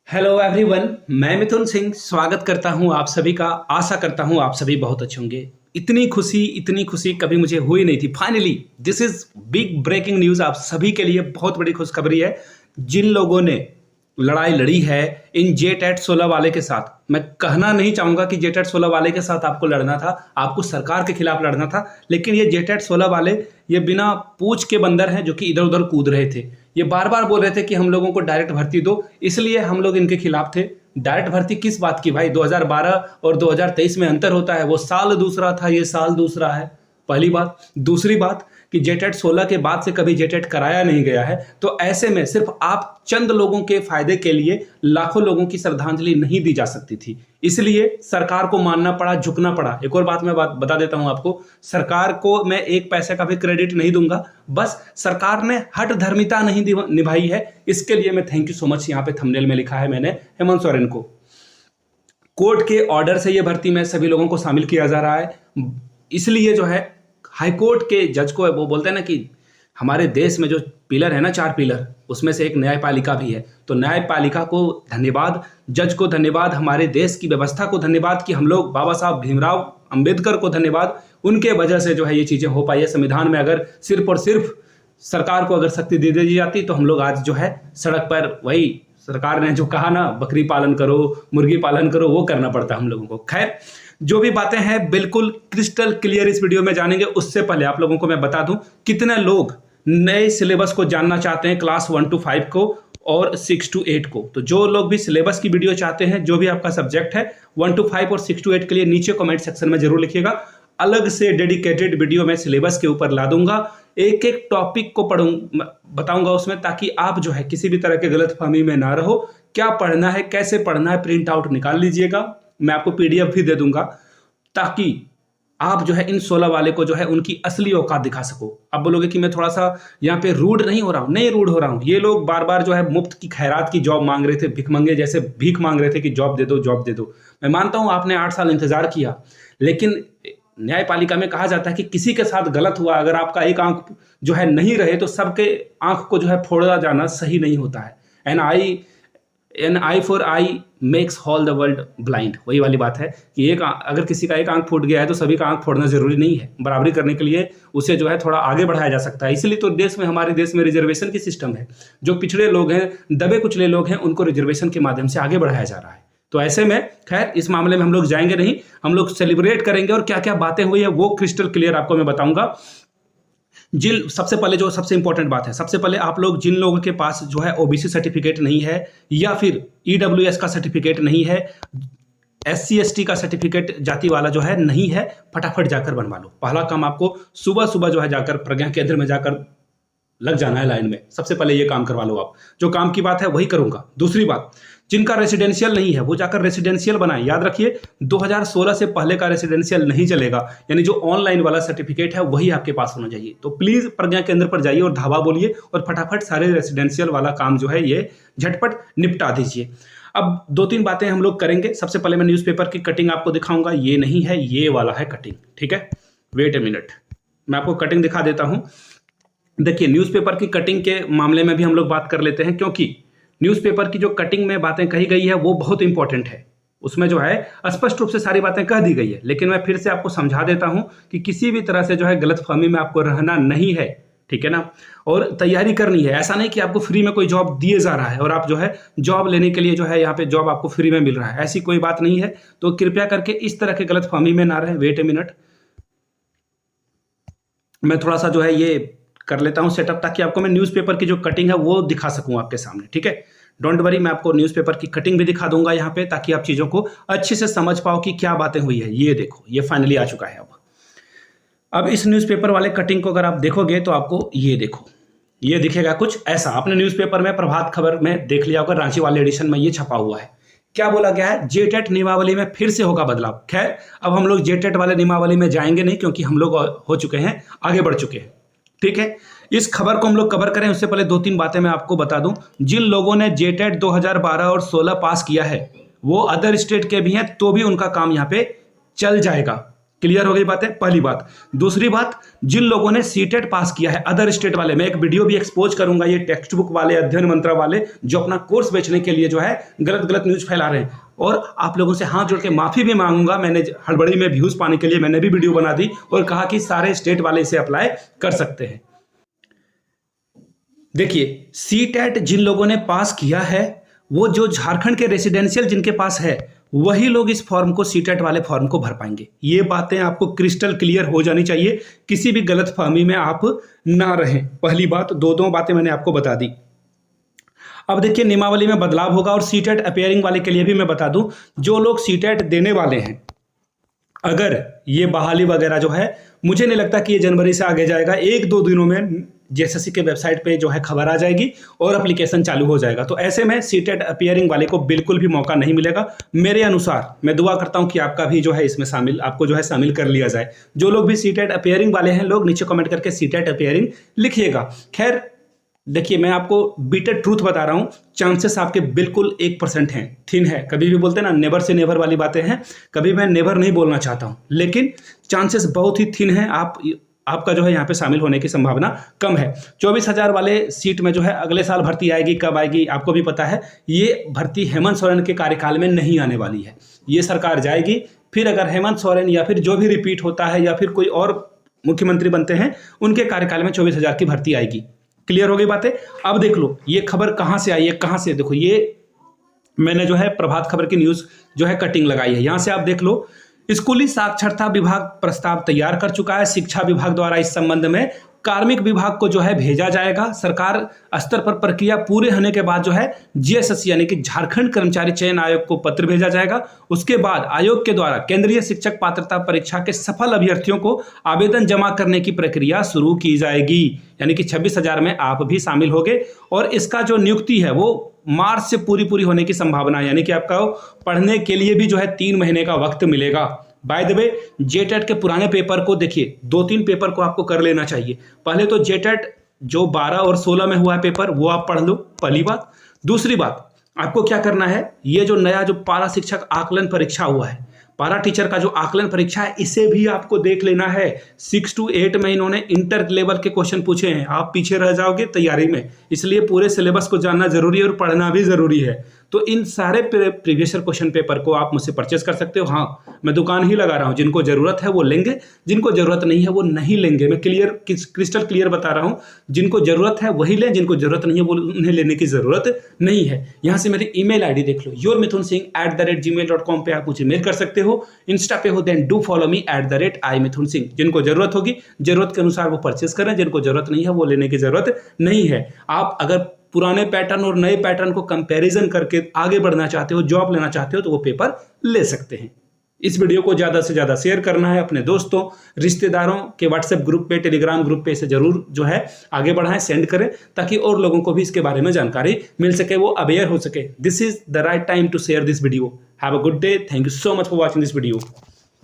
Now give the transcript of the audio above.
Hello everyone, मैं मिथुन सिंह स्वागत करता हूं आप सभी का। आशा करता हूं आप सभी बहुत अच्छे होंगे। इतनी खुशी कभी मुझे हुई नहीं थी। Finally this is big breaking news. आप सभी के लिए बहुत बड़ी खुशखबरी है। जिन लोगों ने लड़ाई लड़ी है इन जेटेट 16 वाले के साथ, मैं कहना नहीं चाहूंगा कि जेटेट 16 वाले के साथ आपको लड़ना था, आपको सरकार के खिलाफ लड़ना था, लेकिन ये जेटेट 16 वाले ये बिना पूछ के बंदर हैं जो कि इधर उधर कूद रहे थे। ये बार बार बोल रहे थे कि हम लोगों को डायरेक्ट भर्ती दो, इसलिए हम लोग इनके खिलाफ थे। डायरेक्ट भर्ती किस बात की भाई? 2012 और 2023 में अंतर होता है। वो साल दूसरा था, ये साल दूसरा है। पहली बात। दूसरी बात कि जेटेट 16 के बाद से कभी जेटेट कराया नहीं गया है, तो ऐसे में सिर्फ आप चंद लोगों के फायदे के लिए लाखों लोगों की श्रद्धांजलि नहीं दी जा सकती थी, इसलिए सरकार को मानना पड़ा, झुकना पड़ा। एक और बात मैं बता देता हूं आपको, सरकार को मैं एक पैसे का भी क्रेडिट नहीं दूंगा, बस सरकार ने हठ धर्मिता नहीं निभाई है, इसके लिए मैं थैंक यू सो मच यहाँ पे थंबनेल में लिखा है मैंने हेमंत सोरेन को। कोर्ट के ऑर्डर से यह भर्ती में सभी लोगों को शामिल किया जा रहा है, इसलिए जो है हाईकोर्ट के जज को, वो बोलते हैं ना कि हमारे देश में जो पिलर है ना, 4 पिलर, उसमें से एक न्यायपालिका भी है। तो न्यायपालिका को धन्यवाद, जज को धन्यवाद, हमारे देश की व्यवस्था को धन्यवाद कि हम लोग बाबा साहब भीमराव अंबेडकर को धन्यवाद, उनके वजह से जो है ये चीज़ें हो पाई है। संविधान में अगर सिर्फ और सिर्फ सरकार को अगर शक्ति दे दी जाती तो हम लोग आज जो है सड़क पर, वही सरकार ने जो कहा ना, बकरी पालन करो, मुर्गी पालन करो, वो करना पड़ता हम लोगों को। खैर, जो भी बातें हैं बिल्कुल क्रिस्टल क्लियर इस वीडियो में जानेंगे। उससे पहले आप लोगों को मैं बता दूं कितने लोग नए सिलेबस को जानना चाहते हैं, क्लास 1 to 5 को और 6 to 8 को। तो जो लोग भी सिलेबस की वीडियो चाहते हैं, जो भी आपका सब्जेक्ट है 1 to 5 और 6 to 8 के लिए, नीचे कमेंट सेक्शन में जरूर लिखिएगा। अलग से डेडिकेटेड वीडियो मैं सिलेबस के ऊपर ला दूंगा, एक एक टॉपिक को बताऊंगा उसमें, ताकि आप जो है किसी भी तरह के गलतफहमी में ना रहो। क्या पढ़ना है, कैसे पढ़ना है, प्रिंट आउट निकाल लीजिएगा, मैं आपको पीडीएफ भी दे दूंगा, ताकि आप जो है इन 16 वाले को जो है उनकी असली औकात दिखा सको। अब बोलोगे कि मैं थोड़ा सा यहाँ पे रूड नहीं हो रहा हूँ, नहीं रूड हो रहा हूँ। ये लोग बार बार जो है मुफ्त की खैरात की जॉब मांग रहे थे, भिखमंगे जैसे भीख मांग रहे थे कि जॉब दे दो, जॉब दे दो। मैं मानता हूँ आपने 8 साल इंतजार किया, लेकिन न्यायपालिका में कहा जाता है कि किसी के साथ गलत हुआ, अगर आपका एक आंख जो है नहीं रहे तो सबके आंख को जो है फोड़ा जाना सही नहीं होता है। An eye for eye makes all the world blind, वही वाली बात है कि अगर किसी का एक आंख फूट गया है तो सभी का आंख फोड़ना जरूरी नहीं है। बराबरी करने के लिए उसे जो है थोड़ा आगे बढ़ाया जा सकता है। इसलिए तो हमारे देश में रिजर्वेशन की सिस्टम है। जो पिछड़े लोग हैं, दबे कुचले लोग हैं, उनको रिजर्वेशन के माध्यम से आगे बढ़ाया जा रहा है। तो ऐसे में खैर इस मामले में हम लोग जाएंगे नहीं, हम लोग सेलिब्रेट करेंगे और क्या क्या बातें हुई है वो क्रिस्टल क्लियर आपको मैं बताऊंगा। सबसे पहले जो सबसे इंपॉर्टेंट बात है, सबसे पहले आप लोग जिन लोगों के पास जो है ओबीसी सर्टिफिकेट नहीं है या फिर ईडब्ल्यूएस का सर्टिफिकेट नहीं है, SC ST का सर्टिफिकेट जाति वाला जो है नहीं है, फटाफट जाकर बनवा लो। पहला काम आपको सुबह सुबह जो है जाकर प्रज्ञा केंद्र में जाकर लग जाना है लाइन में। सबसे पहले ये काम करवा लो आप, जो काम की बात है वही करूंगा। दूसरी बात, जिनका रेसिडेंशियल नहीं है वो जाकर रेसिडेंशियल बनाएं। याद रखिए 2016 से पहले का रेसिडेंशियल नहीं चलेगा, यानी जो ऑनलाइन वाला सर्टिफिकेट है वही आपके पास होना चाहिए। तो प्लीज प्रज्ञा केंद्र पर जाइए और धावा बोलिए और फटाफट सारे रेसिडेंशियल वाला काम जो है ये झटपट निपटा दीजिए। अब 2-3 बातें हम लोग करेंगे। सबसे पहले मैं न्यूज़पेपर की कटिंग आपको दिखाऊंगा, ये नहीं है, ये वाला है कटिंग, ठीक है। वेट ए मिनट, मैं आपको कटिंग दिखा देता हूं। देखिए, न्यूज़पेपर की कटिंग के मामले में भी हम लोग बात कर लेते हैं, क्योंकि न्यूज़पेपर की जो कटिंग में बातें कही गई है वो बहुत इंपॉर्टेंट है। उसमें जो है स्पष्ट रूप से सारी बातें कह दी गई है, लेकिन मैं फिर से आपको समझा देता हूं कि किसी भी तरह से जो है गलतफहमी में आपको रहना नहीं है, ठीक है ना। और तैयारी करनी है, ऐसा नहीं कि आपको फ्री में कोई जॉब दिए जा रहा है और आप जो है जॉब लेने के लिए जो है यहाँ पे जॉब आपको फ्री में मिल रहा है, ऐसी कोई बात नहीं है। तो कृपया करके इस तरह के गलतफहमी में ना रहे। वेट ए मिनट, मैं थोड़ा सा जो है ये कर लेता हूं सेटअप, ताकि आपको मैं न्यूज़पेपर की जो कटिंग है वो दिखा सकूं आपके सामने, ठीक है। डोंट वरी, मैं आपको न्यूज़पेपर की कटिंग भी दिखा दूंगा यहाँ पे, ताकि आप चीज़ों को अच्छे से समझ पाओ कि क्या बातें हुई है। ये देखो, ये फाइनली आ चुका है। अब इस न्यूज़पेपर वाले कटिंग को अगर आप देखोगे तो आपको ये देखो, ये दिखेगा कुछ ऐसा। आपने न्यूज़पेपर में प्रभात खबर में देख लिया होगा, रांची वाले एडिशन में ये छपा हुआ है। क्या बोला गया है? जेटेट नियमावली में फिर से होगा बदलाव। खैर, अब हम लोग जेटेट वाले नियमावली में जाएंगे नहीं, क्योंकि हम लोग हो चुके हैं, आगे बढ़ चुके हैं, ठीक है। इस खबर को हम लोग कवर करें उससे पहले 2-3 बातें मैं आपको बता दूं। जिन लोगों ने जेटेट 2012 और 16 पास किया है वो अदर स्टेट के भी हैं, तो भी उनका काम यहाँ पे चल जाएगा। क्लियर हो गई बातें, पहली बात। दूसरी बात, जिन लोगों ने सीटेट पास किया है अदर स्टेट वाले, मैं एक वीडियो भी एक्सपोज करूंगा, ये टेक्स्ट बुक वाले, अध्ययन मंत्रा वाले जो अपना कोर्स बेचने के लिए जो है गलत गलत न्यूज फैला रहे हैं, और आप लोगों से हाथ जोड़ के माफी भी मांगूंगा। मैंने हड़बड़ी में व्यूज पाने के लिए मैंने भी वीडियो बना दी और कहा कि सारे स्टेट वाले इसे अप्लाई कर सकते हैं। देखिए, सीटेट जिन लोगों ने पास किया है, वो जो झारखंड के रेसिडेंशियल जिनके पास है, वही लोग इस फॉर्म को, सीटेट वाले फॉर्म को भर पाएंगे। ये बातें आपको क्रिस्टल क्लियर हो जानी चाहिए, किसी भी गलतफहमी में आप ना रहें। पहली बात, दो बातें मैंने आपको बता दी। अब देखिए, नियमावली में बदलाव होगा और सीटेट अपियरिंग वाले के लिए भी मैं बता दूं, जो लोग सीटेट देने वाले हैं, अगर ये बहाली वगैरह जो है, मुझे नहीं लगता कि ये जनवरी से आगे जाएगा, 1-2 दिनों में जेएसएससी के वेबसाइट पे जो है खबर आ जाएगी और एप्लीकेशन चालू हो जाएगा। तो ऐसे में सीटेट अपियरिंग वाले को बिल्कुल भी मौका नहीं मिलेगा। मेरे अनुसार मैं दुआ करता हूं कि आपका भी जो है इसमें शामिल, आपको जो है शामिल कर लिया जाए। जो लोग भी सीटेट अपियरिंग वाले हैं, लोग नीचे कमेंट करके सीटेट अपियरिंग लिखिएगा। खैर देखिए, मैं आपको बीटर ट्रूथ बता रहा हूं, चांसेस आपके बिल्कुल 1% हैं, थिन है। कभी भी बोलते हैं ना, नेवर से नेवर वाली बातें हैं, कभी मैं नेवर नहीं बोलना चाहता हूं, लेकिन चांसेस बहुत ही थिन है। आपका जो है यहाँ पे शामिल होने की संभावना कम है। 24,000 वाले सीट में जो है अगले साल भर्ती आएगी, कब आएगी आपको भी पता है। ये भर्ती हेमंत सोरेन के कार्यकाल में नहीं आने वाली है, ये सरकार जाएगी, फिर अगर हेमंत सोरेन या फिर जो भी रिपीट होता है या फिर कोई और मुख्यमंत्री बनते हैं, उनके कार्यकाल में 24,000 की भर्ती आएगी। क्लियर हो गई बातें। अब देख लो ये खबर कहां से आई है, कहां से, देखो ये मैंने जो है प्रभात खबर की न्यूज जो है कटिंग लगाई है, यहां से आप देख लो। स्कूली साक्षरता विभाग प्रस्ताव तैयार कर चुका है, शिक्षा विभाग द्वारा इस संबंध में कार्मिक विभाग को जो है भेजा जाएगा। सरकार स्तर पर प्रक्रिया पूरे होने के बाद जो है जीएसएससी यानी कि झारखंड कर्मचारी चयन आयोग को पत्र भेजा जाएगा। उसके बाद आयोग के द्वारा केंद्रीय शिक्षक पात्रता परीक्षा के सफल अभ्यर्थियों को आवेदन जमा करने की प्रक्रिया शुरू की जाएगी, यानी कि 26,000 में आप भी शामिल होंगे। और इसका जो नियुक्ति है वो मार्च से पूरी होने की संभावना है, यानी कि आपका पढ़ने के लिए भी जो है 3 महीने का वक्त मिलेगा। बाय द वे, जेटेट के पुराने पेपर को देखिए, 2-3 पेपर को आपको कर लेना चाहिए। पहले तो जेटेट जो 12 और 16 में हुआ है पेपर, वो आप पढ़ लो, पहली बात। दूसरी बात, आपको क्या करना है, ये जो नया जो पारा शिक्षक आकलन परीक्षा हुआ है, पारा टीचर का जो आकलन परीक्षा है, इसे भी आपको देख लेना है। 6 to 8 में इन्होंने इंटर लेवल के क्वेश्चन पूछे हैं, आप पीछे रह जाओगे तैयारी में, इसलिए पूरे सिलेबस को जानना जरूरी है और पढ़ना भी जरूरी है। तो इन सारे प्रीवियस ईयर क्वेश्चन पेपर को आप मुझसे परचेस कर सकते हो। हाँ, मैं दुकान ही लगा रहा हूं, जिनको जरूरत है वो लेंगे, जिनको जरूरत नहीं है वो नहीं लेंगे। मैं क्रिस्टल क्लियर बता रहा हूं, जिनको जरूरत है वही लें, जिनको जरूरत नहीं है वो उन्हें लेने की जरूरत नहीं है। यहां से मेरी ईमेल आईडी देख लो, yourmithunsingh@gmail.com पे आप मुझे मेल कर सकते हो। इंस्टा पे हो then do follow me @iMithunSingh। जिनको जरूरत होगी, जरूरत के अनुसार वो परचेस करें, जिनको जरूरत नहीं है वो लेने की जरूरत नहीं है। आप अगर पुराने पैटर्न और नए पैटर्न को कंपैरिजन करके आगे बढ़ना चाहते हो, जॉब लेना चाहते हो, तो वो पेपर ले सकते हैं। इस वीडियो को ज्यादा से ज्यादा शेयर करना है अपने दोस्तों, रिश्तेदारों के व्हाट्सएप ग्रुप पे, टेलीग्राम ग्रुप पे इसे जरूर जो है आगे बढ़ाएं, सेंड करें, ताकि और लोगों को भी इसके बारे में जानकारी मिल सके, वो अवेयर हो सके। This is the right time to share this video. Have a good day, thank you so much for watching this video.